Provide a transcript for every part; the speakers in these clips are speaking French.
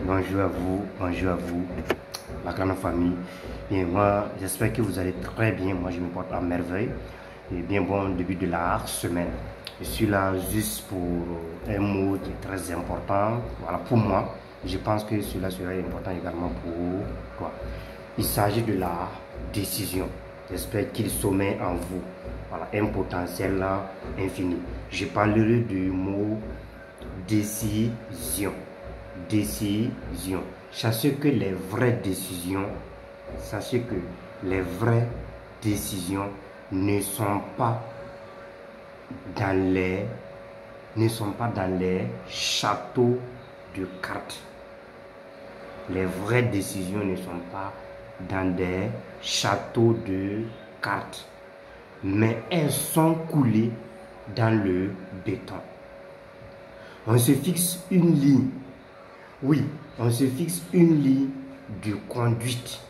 bonjour à vous, la grande famille. Et moi, j'espère que vous allez très bien. Moi, je me porte à merveille. Et bien bon début de la semaine. Je suis là juste pour un mot qui est très important. Voilà, pour moi, je pense que cela sera important également pour toi. Il s'agit de la décision. J'espère qu'il sommet en vous. Voilà, un potentiel infini. Je parlerai du mot décision. Décision. Sachez que les vraies décisions, ne sont pas dans les châteaux de cartes. Les vraies décisions ne sont pas dans des châteaux de cartes, mais elles sont coulées dans le béton. On se fixe une ligne. Oui, on se fixe une ligne de conduite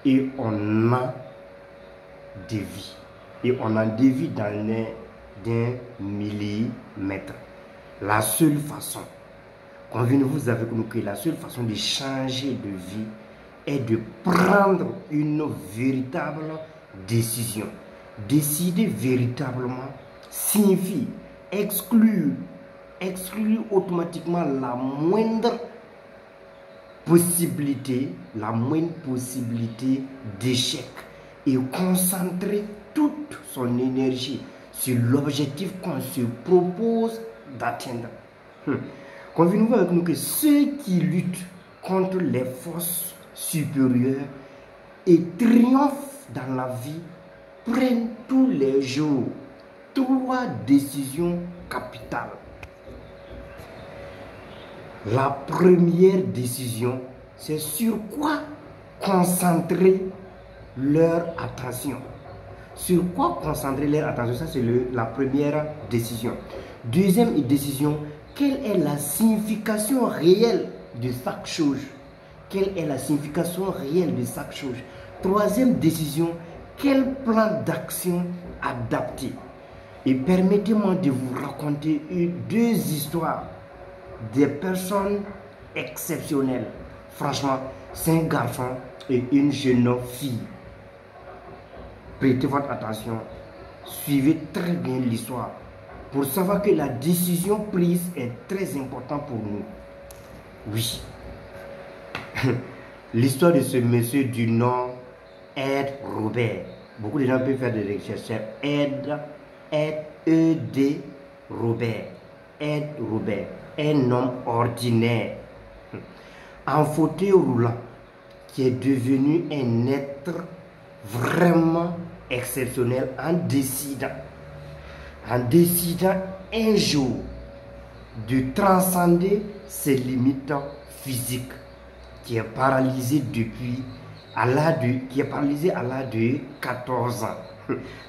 et on a des vies. Et on en dévie d'un millimètre. La seule façon, convenez-vous avec nous que la seule façon de changer de vie est de prendre une véritable décision. Décider véritablement signifie exclure automatiquement la moindre possibilité d'échec et concentrer toute son énergie sur l'objectif qu'on se propose d'atteindre. Convenez-vous avec nous que ceux qui luttent contre les forces supérieures et triomphent dans la vie prennent tous les jours 3 décisions capitales. La première décision, c'est sur quoi concentrer leur attention. Sur quoi concentrer leur attention, ça c'est la première décision. Deuxième décision, quelle est la signification réelle de chaque chose? Quelle est la signification réelle de chaque chose? Troisième décision, quel plan d'action adapter? Et permettez-moi de vous raconter 2 histoires des personnes exceptionnelles. Franchement, c'est un garçon et une jeune fille. Prêtez votre attention, suivez très bien l'histoire pour savoir que la décision prise est très importante pour nous. Oui. L'histoire de ce monsieur du nom Ed Robert. Beaucoup de gens peuvent faire des recherches. E.D. Robert. Ed Robert. Un homme ordinaire, en fauteuil roulant, qui est devenu un être vraiment exceptionnel en décidant un jour de transcender ses limites physiques, qui est paralysé à l'âge de 14 ans.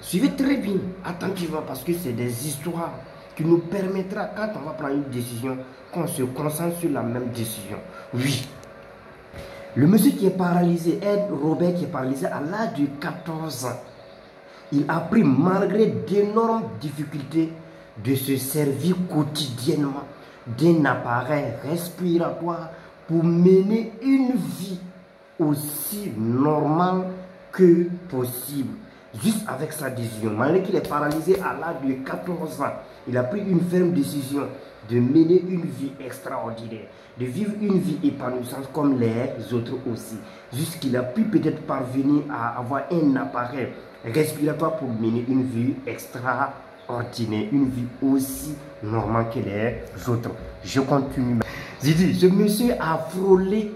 Suivez très bien, attentivement, parce que c'est des histoires qui nous permettra, quand on va prendre une décision, qu'on se concentre sur la même décision. Oui. Le monsieur qui est paralysé, Ed Robert, qui est paralysé à l'âge de 14 ans, il a pris, malgré d'énormes difficultés, de se servir quotidiennement d'un appareil respiratoire pour mener une vie aussi normale que possible. Juste avec sa décision, malgré qu'il est paralysé à l'âge de 14 ans, il a pris une ferme décision de mener une vie extraordinaire, de vivre une vie épanouissante comme les autres aussi. Jusqu'il a pu peut-être parvenir à avoir un appareil respiratoire pour mener une vie extraordinaire, une vie aussi normale que les autres. Je continue. J'ai dit, ce monsieur a frôlé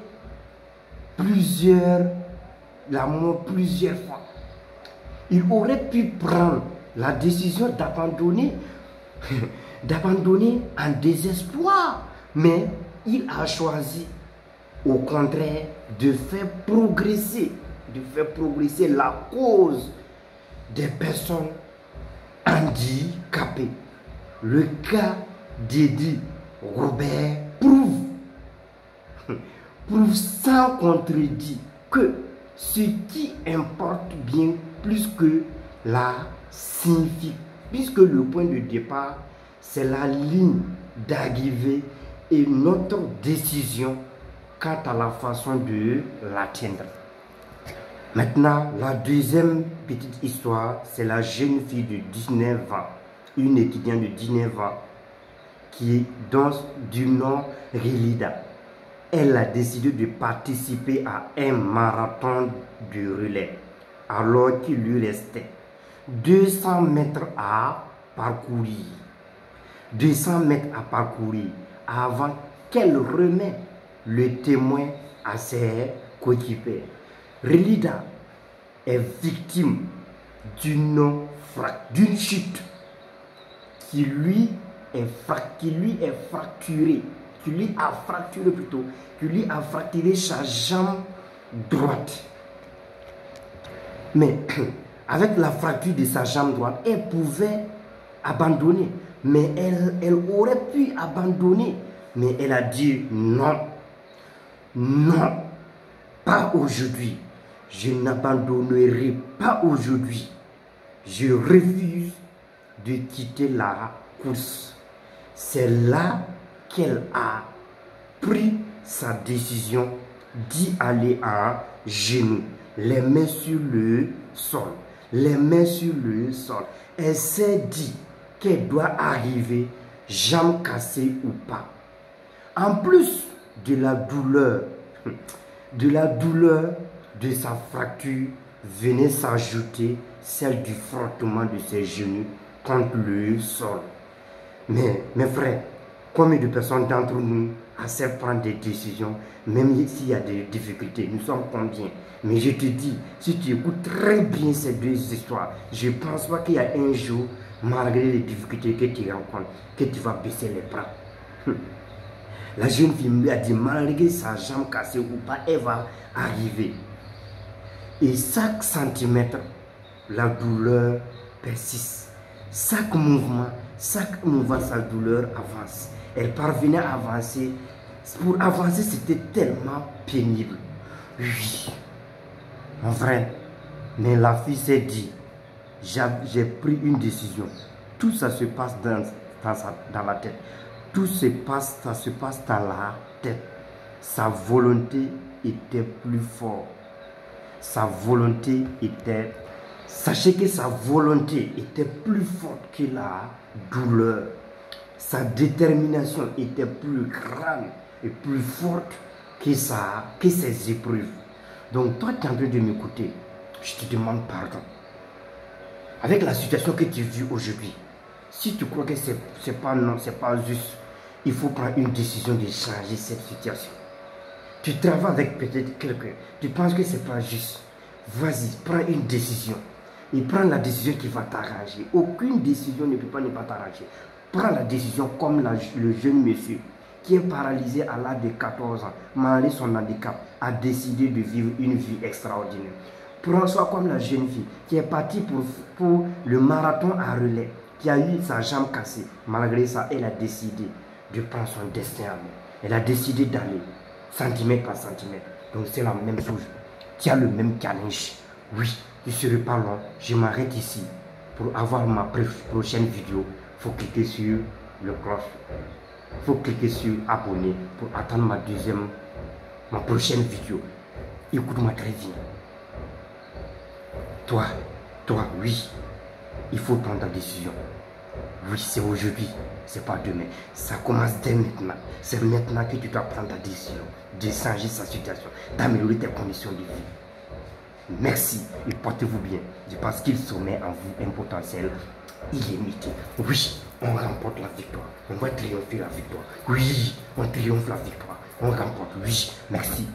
la mort plusieurs fois. Il aurait pu prendre la décision d'abandonner en désespoir. Mais il a choisi, au contraire, de faire progresser la cause des personnes handicapées. Le cas d'Eddie Robert prouve sans contredit que ce qui importe bien plus que la signification, puisque le point de départ, c'est la ligne d'arrivée et notre décision quant à la façon de l'atteindre. Maintenant, la deuxième petite histoire, c'est la jeune fille de 19 ans, une étudiante de 19 ans, qui est du nom Relida. Elle a décidé de participer à un marathon de relais, alors qu'il lui restait 200 mètres à parcourir. 200 mètres à parcourir avant qu'elle remette le témoin à ses coéquipiers. Relida est victime d'une chute qui lui a fracturé sa jambe droite. Mais avec la fracture de sa jambe droite, elle pouvait abandonner. Mais elle aurait pu abandonner. Mais elle a dit non. Non, pas aujourd'hui. Je n'abandonnerai pas aujourd'hui. Je refuse de quitter la course. C'est là qu'elle a pris sa décision d'y aller à genoux, les mains sur le sol. Les mains sur le sol. Elle s'est dit qu'elle doit arriver, jambe cassée ou pas. En plus de la douleur de sa fracture, venait s'ajouter celle du frottement de ses genoux contre le sol. Mais mes frères, combien de personnes d'entre nous acceptent prendre des décisions, même s'il y a des difficultés, nous sommes combien? Mais je te dis, si tu écoutes très bien ces deux histoires, je ne pense pas qu'il y a un jour, malgré les difficultés que tu rencontres, que tu vas baisser les bras. La jeune fille lui a dit, malgré sa jambe cassée ou pas, elle va arriver. Et chaque centimètre, la douleur persiste. Chaque mouvement, sa douleur avance. Elle parvenait à avancer. Pour avancer, c'était tellement pénible. Oui, mon frère. Mais la fille s'est dit, j'ai pris une décision. Tout ça se passe dans la tête. Ça se passe dans la tête. Sa volonté était plus forte. Sachez que sa volonté était plus forte que la douleur. Sa détermination était plus grande et plus forte que ses épreuves. Donc toi, tu es en train de m'écouter. Je te demande pardon. Avec la situation que tu vis aujourd'hui, si tu crois que c'est pas juste, il faut prendre une décision de changer cette situation. Tu travailles avec peut-être quelqu'un, tu penses que c'est pas juste. Vas-y, prends une décision. Et prends la décision qui va t'arranger. Aucune décision ne peut pas ne pas t'arranger. Prends la décision comme le jeune monsieur qui est paralysé à l'âge de 14 ans, malgré son handicap, a décidé de vivre une vie extraordinaire. Prends-toi comme la jeune fille qui est partie pour le marathon à relais, qui a eu sa jambe cassée. Malgré ça, elle a décidé de prendre son destin à main. Elle a décidé d'aller centimètre par centimètre. Donc c'est la même chose. Tu as le même challenge. Oui, je ne serai pas long. Je m'arrête ici. Pour avoir ma prochaine vidéo, il faut cliquer sur le cloche. Il faut cliquer sur abonner pour attendre ma prochaine vidéo. Écoute-moi très bien. Toi, oui, il faut prendre ta décision. Oui, c'est aujourd'hui, c'est pas demain. Ça commence dès maintenant. C'est maintenant que tu dois prendre ta décision de changer sa situation, d'améliorer tes conditions de vie. Merci et portez-vous bien. Je pense qu'il sommet en vous un potentiel illimité. Oui, on remporte la victoire. On va triompher la victoire. Oui, on triomphe la victoire. On remporte. Oui, merci.